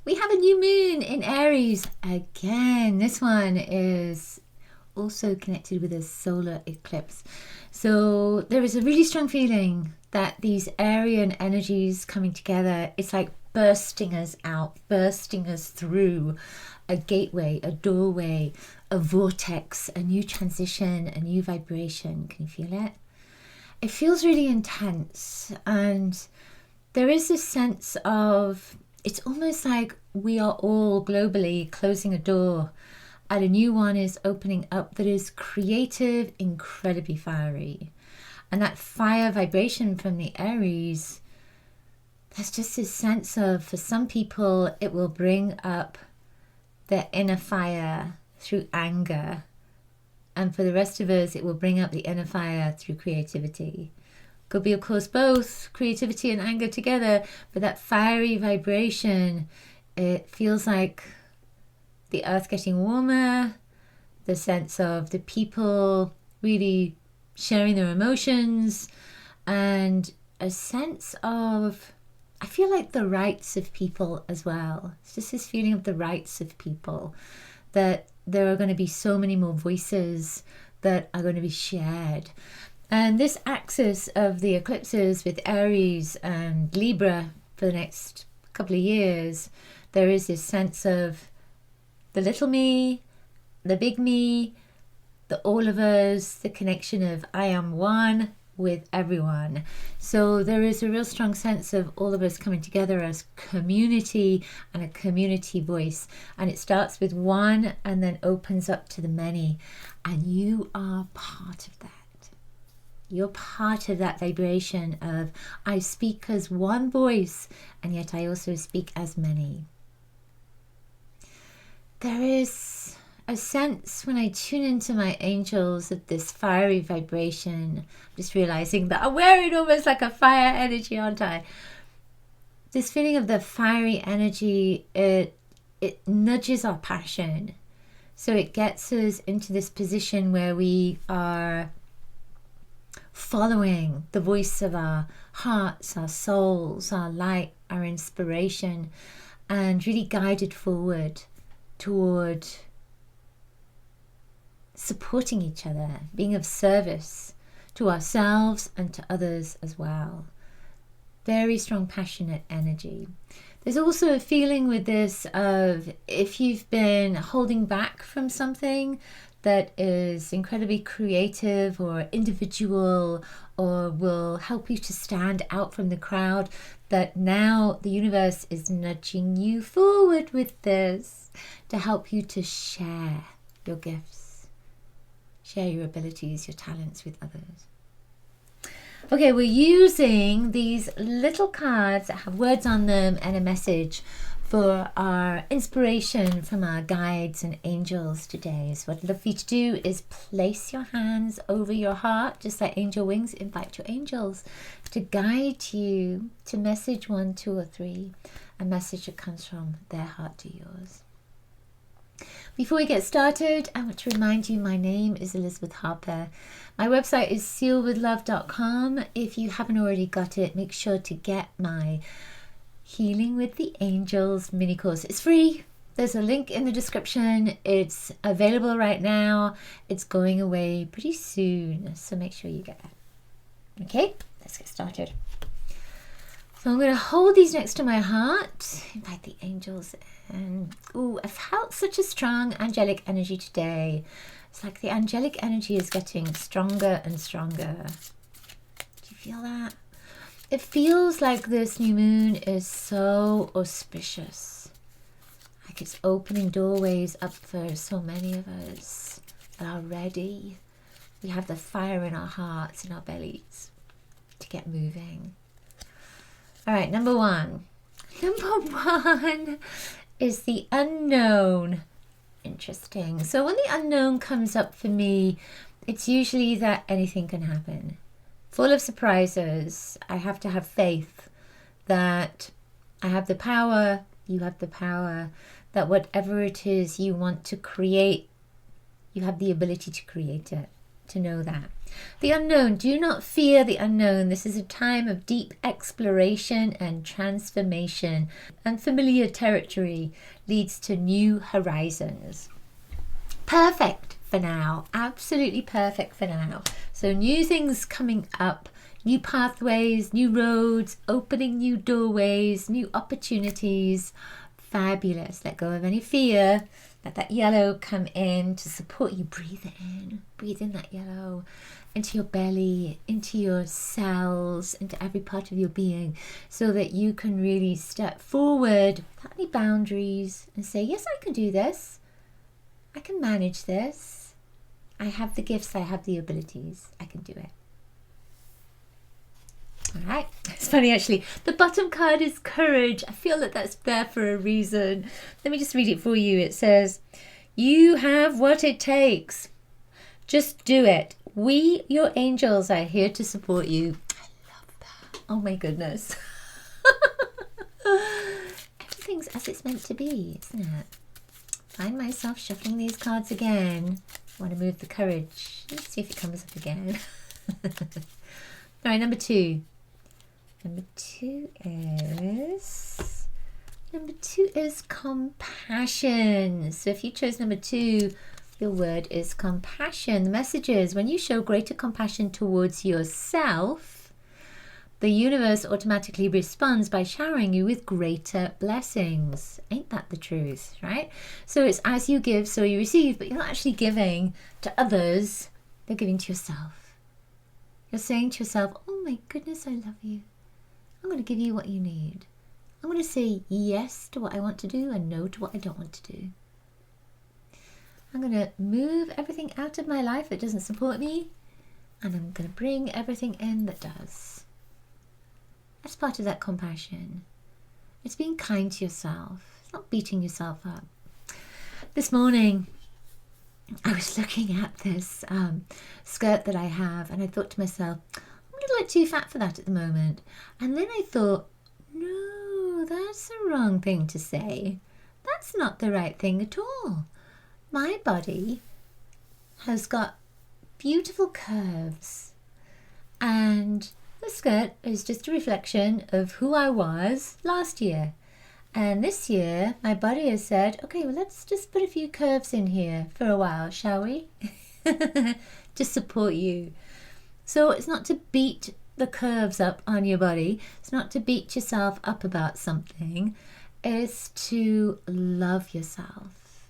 We have a new moon in Aries again. This one is also connected with a solar eclipse. So there is a really strong feeling that these Aryan energies coming together, it's like bursting us out, bursting us through a gateway, a doorway, a vortex, a new transition, a new vibration. Can you feel it? It feels really intense, and there is this sense of, it's almost like we are all globally closing a door and a new one is opening up that is creative, incredibly fiery. And that fire vibration from the Aries, there's just this sense of, for some people, it will bring up their inner fire through anger. And for the rest of us, it will bring up the inner fire through creativity. Could be, of course, both creativity and anger together, but that fiery vibration, it feels like the earth getting warmer, the sense of the people really sharing their emotions, and a sense of, I feel like the rights of people as well. It's just this feeling of the rights of people, that there are going to be so many more voices that are going to be shared. And this axis of the eclipses with Aries and Libra for the next couple of years, there is this sense of the little me, the big me, the all of us, the connection of I am one with everyone. So there is a real strong sense of all of us coming together as community and a community voice. And it starts with one and then opens up to the many. And you are part of that. You're part of that vibration of I speak as one voice, and yet I also speak as many. There is a sense when I tune into my angels of this fiery vibration. I'm just realizing that I'm wearing almost like a fire energy, aren't I? This feeling of the fiery energy, it nudges our passion. So it gets us into this position where we are following the voice of our hearts, our souls, our light, our inspiration, and really guided forward toward supporting each other, being of service to ourselves and to others as well. Very strong, passionate energy. There's also a feeling with this of, if you've been holding back from something that is incredibly creative or individual or will help you to stand out from the crowd, that now the universe is nudging you forward with this to help you to share your gifts, share your abilities, your talents with others. Okay, we're using these little cards that have words on them and a message for our inspiration from our guides and angels today. So what I'd love for you to do is place your hands over your heart, just like angel wings. Invite your angels to guide you to message 1, 2, or 3, a message that comes from their heart to yours. Before we get started, I want to remind you my name is Elizabeth Harper. My website is sealwithlove.com. If you haven't already got it, make sure to get my Healing with the Angels mini course. It's free. There's a link in the description. It's available right now. It's going away pretty soon, so make sure you get that. Okay, let's get started. So I'm going to hold these next to my heart, invite the angels in. Ooh, I felt such a strong angelic energy today. It's like the angelic energy is getting stronger and stronger. Do you feel that? It feels like this new moon is so auspicious. Like it's opening doorways up for so many of us that are ready. We have the fire in our hearts and our bellies to get moving. All right, number one. Number one is the unknown. Interesting. So when the unknown comes up for me, it's usually that anything can happen. Full of surprises. I have to have faith that I have the power, you have the power, that whatever it is you want to create, you have the ability to create it. to know that. The unknown. Do not fear the unknown. This is a time of deep exploration and transformation. Unfamiliar territory leads to new horizons. Perfect for now. Absolutely perfect for now. So new things coming up. New pathways, new roads, opening new doorways, new opportunities. Fabulous. Let go of any fear. Let that yellow come in to support you. Breathe it in. Breathe in that yellow into your belly, into your cells, into every part of your being, so that you can really step forward without any boundaries and say, yes, I can do this. I can manage this. I have the gifts. I have the abilities. I can do it. All right. It's funny, actually. The bottom card is courage. I feel that that's there for a reason. Let me just read it for you. It says, you have what it takes. Just do it. We, your angels, are here to support you. I love that. Oh my goodness. Everything's as it's meant to be, isn't it? Find myself shuffling these cards again. I want to move the courage. Let's see if it comes up again. All right, number 2. Number two is compassion. So if you chose number 2, your word is compassion. The message is, when you show greater compassion towards yourself, the universe automatically responds by showering you with greater blessings. Ain't that the truth, right? So it's as you give, so you receive, but you're not actually giving to others. They're giving to yourself. You're saying to yourself, oh my goodness, I love you. I'm going to give you what you need. I'm going to say yes to what I want to do and no to what I don't want to do. I'm going to move everything out of my life that doesn't support me, and I'm going to bring everything in that does. That's part of that compassion. It's being kind to yourself. It's not beating yourself up. This morning, I was looking at this skirt that I have, and I thought to myself, I'm a little bit too fat for that at the moment. And then I thought, no, that's the wrong thing to say. That's not the right thing at all. My body has got beautiful curves, and the skirt is just a reflection of who I was last year. And this year, my body has said, okay, well, let's just put a few curves in here for a while, shall we? To support you. So it's not to beat the curves up on your body. It's not to beat yourself up about something. It's to love yourself.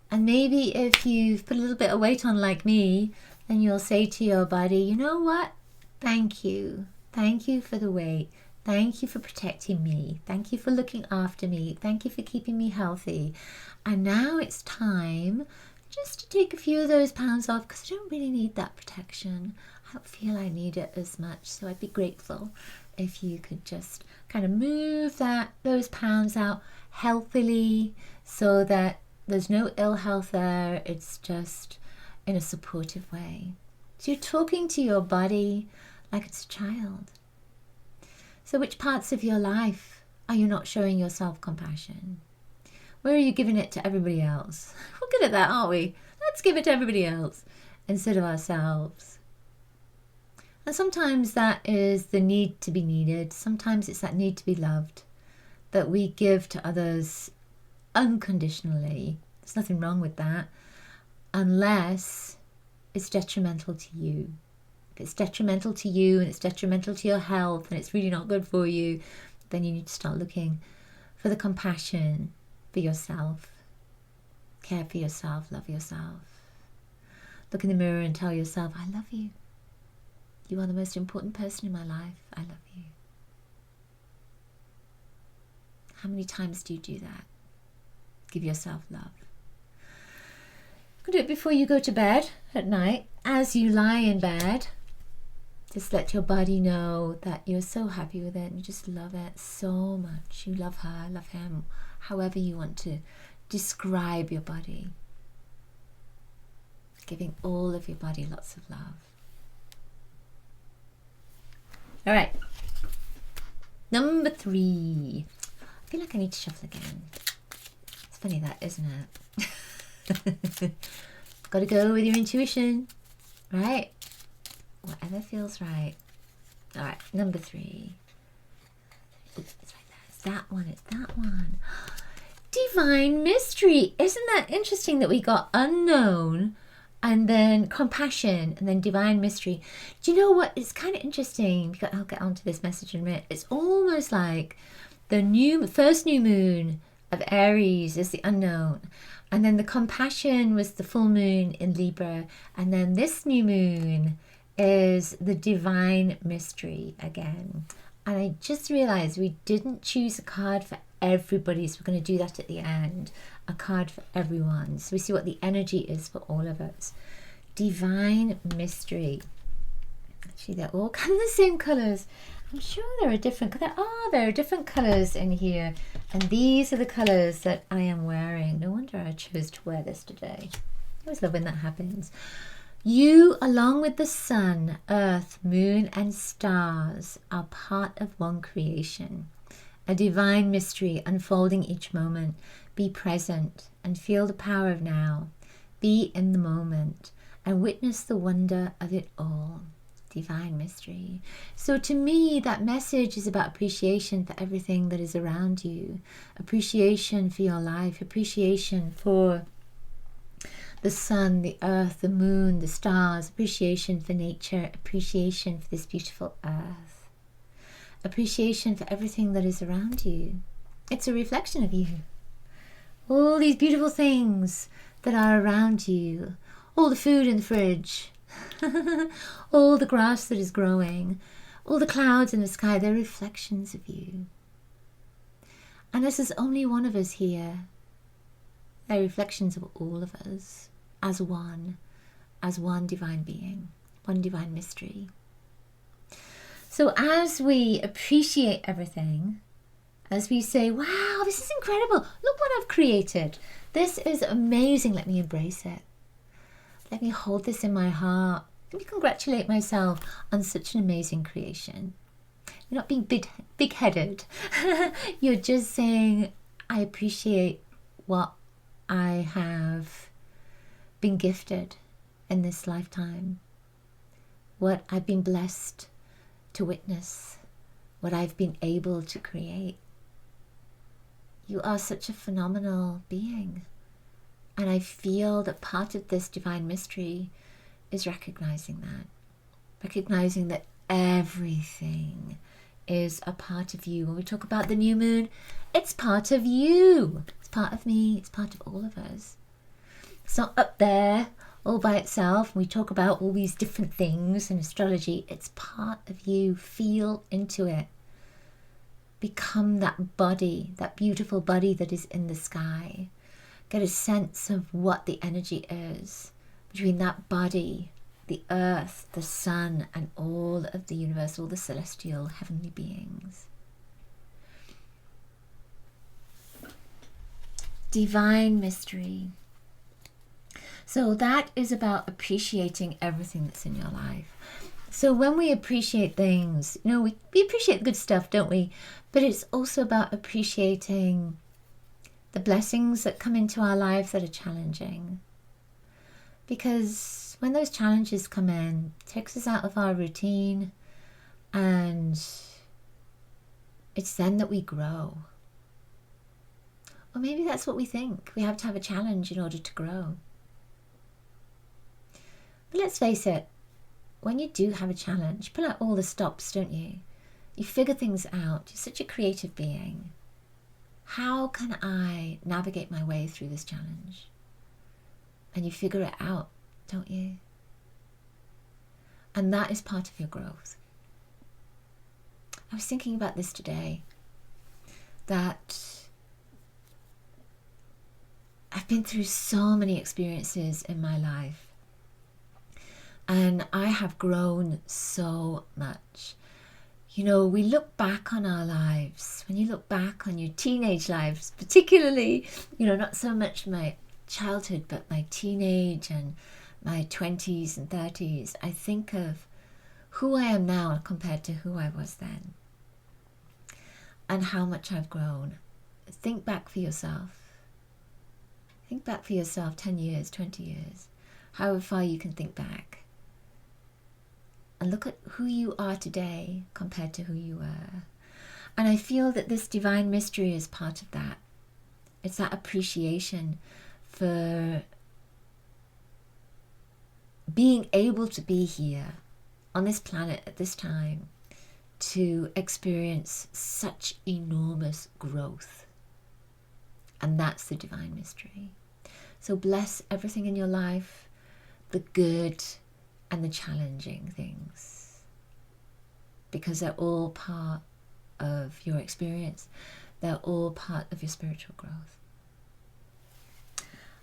And maybe if you've put a little bit of weight on like me, then you'll say to your body, you know what? Thank you. Thank you for the weight. Thank you for protecting me. Thank you for looking after me. Thank you for keeping me healthy. And now it's time just to take a few of those pounds off, because I don't really need that protection. I don't feel I need it as much. So I'd be grateful if you could just kind of move those pounds out healthily, so that there's no ill health there. It's just in a supportive way. So you're talking to your body like it's a child. So which parts of your life are you not showing yourself compassion? Where are you giving it to everybody else? We're good at that, aren't we? Let's give it to everybody else instead of ourselves. And sometimes that is the need to be needed. Sometimes it's that need to be loved that we give to others unconditionally. There's nothing wrong with that, unless it's detrimental to you. If it's detrimental to you and it's detrimental to your health and it's really not good for you, then you need to start looking for the compassion for yourself. Care for yourself, love yourself. Look in the mirror and tell yourself, I love you. You are the most important person in my life. I love you. How many times do you do that? Give yourself love. You can do it before you go to bed at night. As you lie in bed, just let your body know that you're so happy with it and you just love it so much. You love her, love him, however you want to describe your body. Giving all of your body lots of love. All right. Number 3. I feel like I need to shuffle again. It's funny that, isn't it? Got to go with your intuition. right? Whatever feels right. All right, number 3. Oops, it's right there. It's that one. It's that one. Divine mystery. Isn't that interesting that we got unknown and then compassion and then divine mystery? Do you know what? It's kind of interesting because I'll get onto this message in a minute. It's almost like the first new moon of Aries is the unknown, and then the compassion was the full moon in Libra, and then this new moon is the divine mystery again. And I just realized we didn't choose a card for everybody, so we're going to do that at the end, a card for everyone, so we see what the energy is for all of us. Divine mystery. Actually, they're all kind of the same colors. I'm sure there are different colors in here, and these are the colors that I am wearing. No wonder I chose to wear this today. I always love when that happens. You, along with the sun, earth, moon, and stars, are part of one creation, a divine mystery unfolding each moment. Be present and feel the power of now. Be in the moment and witness the wonder of it all. Divine mystery. So to me, that message is about appreciation for everything that is around you, appreciation for your life, appreciation for the sun, the earth, the moon, the stars, appreciation for nature, appreciation for this beautiful earth, appreciation for everything that is around you. It's a reflection of you. All these beautiful things that are around you, all the food in the fridge, all the grass that is growing, all the clouds in the sky, they're reflections of you. And this is only one of us here. They're reflections of all of us as one divine being, one divine mystery. So as we appreciate everything, as we say, wow, this is incredible, look what I've created, this is amazing, let me embrace it. Let me hold this in my heart. Let me congratulate myself on such an amazing creation. You're not being big-headed. You're just saying, I appreciate what I have been gifted in this lifetime, what I've been blessed to witness, what I've been able to create. You are such a phenomenal being. And I feel that part of this divine mystery is recognizing that everything is a part of you. When we talk about the new moon, it's part of you. It's part of me. It's part of all of us. It's not up there all by itself. We talk about all these different things in astrology. It's part of you. Feel into it. Become that body, that beautiful body that is in the sky. Get a sense of what the energy is between that body, the earth, the sun, and all of the universe, all the celestial heavenly beings. Divine mystery. So that is about appreciating everything that's in your life. So when we appreciate things, we appreciate the good stuff, don't we? But it's also about appreciating the blessings that come into our life that are challenging. Because when those challenges come in, it takes us out of our routine, and it's then that we grow. Or maybe that's what we think. We have to have a challenge in order to grow. But let's face it, when you do have a challenge, you pull out all the stops, don't you? You figure things out. You're such a creative being. How can I navigate my way through this challenge? And you figure it out, don't you? And that is part of your growth. I was thinking about this today, that I've been through so many experiences in my life, and I have grown so much. We look back on our lives. When you look back on your teenage lives, particularly, not so much my childhood, but my teenage and my 20s and 30s, I think of who I am now compared to who I was then, and how much I've grown. Think back for yourself. Think back for yourself 10 years, 20 years, however far you can think back. and look at who you are today compared to who you were. And I feel that this divine mystery is part of that. It's that appreciation for being able to be here on this planet at this time to experience such enormous growth. And that's the divine mystery. So bless everything in your life, the good and the challenging things, because they're all part of your experience. They're all part of your spiritual growth.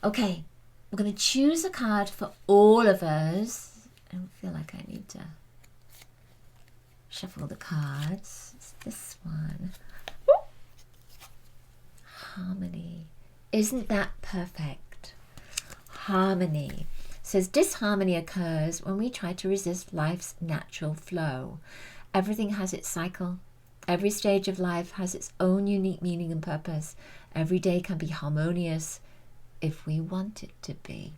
Okay, we're going to choose a card for all of us. I don't feel like I need to shuffle the cards. It's this one. Harmony. Isn't that perfect? Harmony. It says disharmony occurs when we try to resist life's natural flow. Everything has its cycle. Every stage of life has its own unique meaning and purpose. Every day can be harmonious if we want it to be.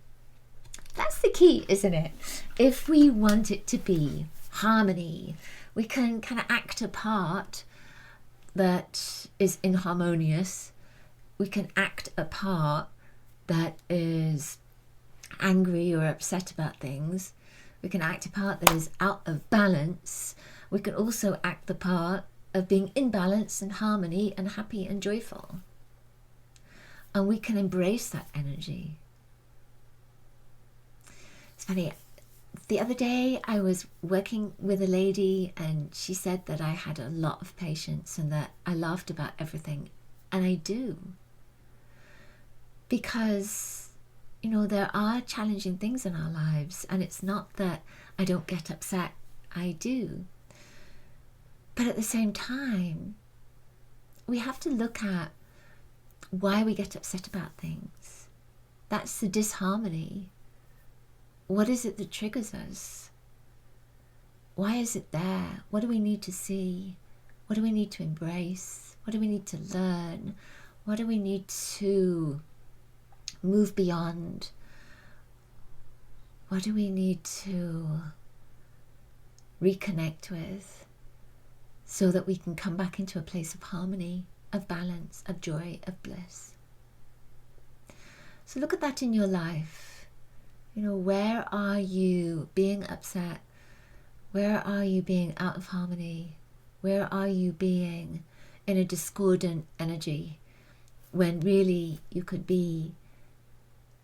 That's the key, isn't it? If we want it to be harmony, we can kind of act a part that is inharmonious. We can act a part that is angry or upset about things. We can act a part that is out of balance. We can also act the part of being in balance and harmony and happy and joyful. And we can embrace that energy. It's funny, the other day I was working with a lady and she said that I had a lot of patience and that I laughed about everything. And I do. Because, you know, there are challenging things in our lives, and it's not that I don't get upset. I do. But at the same time, we have to look at why we get upset about things. That's the disharmony. What is it that triggers us? Why is it there? What do we need to see? What do we need to embrace? What do we need to learn? What do we need to move beyond? What do we need to reconnect with so that we can come back into a place of harmony, of balance, of joy, of bliss? So look at that in your life. You know, where are you being upset? Where are you being out of harmony? Where are you being in a discordant energy when really you could be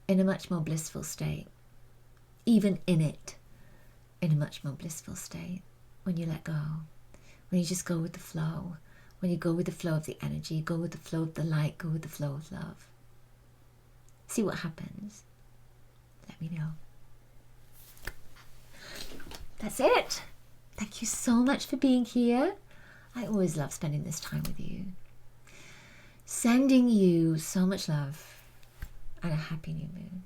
in a much more blissful state, even in it, in a much more blissful state, when you let go, when you just go with the flow, when you go with the flow of the energy, go with the flow of the light, go with the flow of love. See what happens. Let me know. That's it. Thank you so much for being here. I always love spending this time with you. Sending you so much love and a happy new moon.